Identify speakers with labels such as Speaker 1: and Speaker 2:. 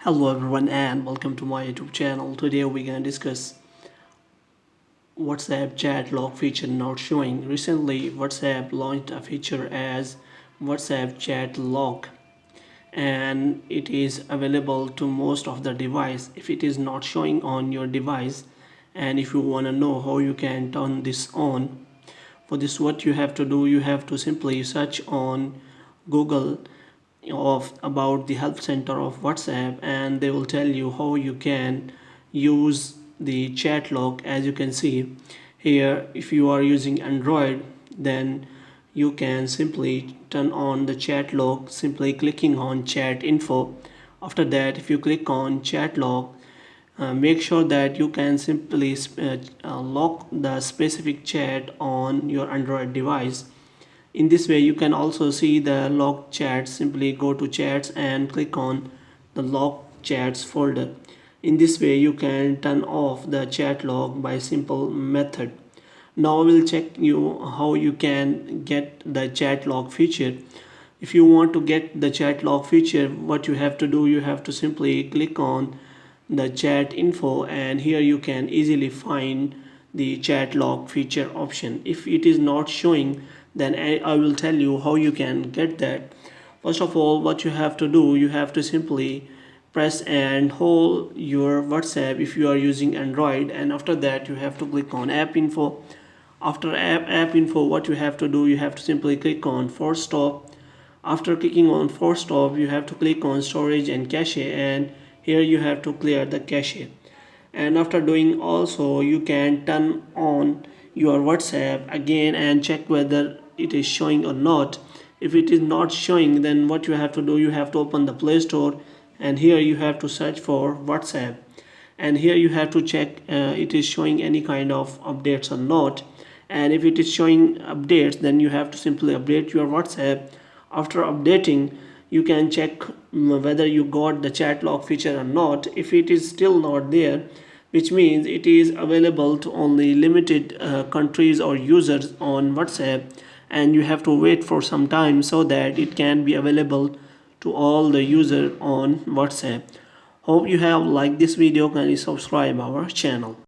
Speaker 1: Hello everyone and welcome to my YouTube channel. Today we're gonna discuss WhatsApp chat log feature not showing. Recently WhatsApp launched a feature as WhatsApp chat log, and it is available to most of the device. If it is not showing on your device, and if you want to know how you can turn this on, for this what you have to do, you have to simply search on Google of about the help center of WhatsApp, and they will tell you how you can use the chat log. As you can see here, if you are using Android, then you can simply turn on the chat log simply clicking on chat info. After that, if you click on chat log, make sure that you can simply lock the specific chat on your Android device. In this way you can also see the log chats. Simply go to chats and click on the log chats folder. In this way you can turn off the chat log by simple method. Now we'll check you how you can get the chat log feature. If you want to get the chat log feature, what you have to do, you have to simply click on the chat info, and here you can easily find the chat log feature option. If it is not showing, then I will tell you how you can get that. First of all, what you have to do, you have to simply press and hold your WhatsApp if you are using Android, and after that you have to click on app info. After app info, what you have to do, you have to simply click on force stop. After clicking on force stop, you have to click on storage and cache, and here you have to clear the cache. And after doing also, you can turn on your WhatsApp again and check whether it is showing or not. If it is not showing, then what you have to do, you have to open the Play Store, and here you have to search for WhatsApp, and here you have to check it is showing any kind of updates or not. And if it is showing updates, then you have to simply update your WhatsApp. After updating, you can check whether you got the chat log feature or not. If it is still not there, which means it is available to only limited countries or users on WhatsApp, and you have to wait for some time so that it can be available to all the users on WhatsApp. Hope you have liked this video. Kindly subscribe our channel.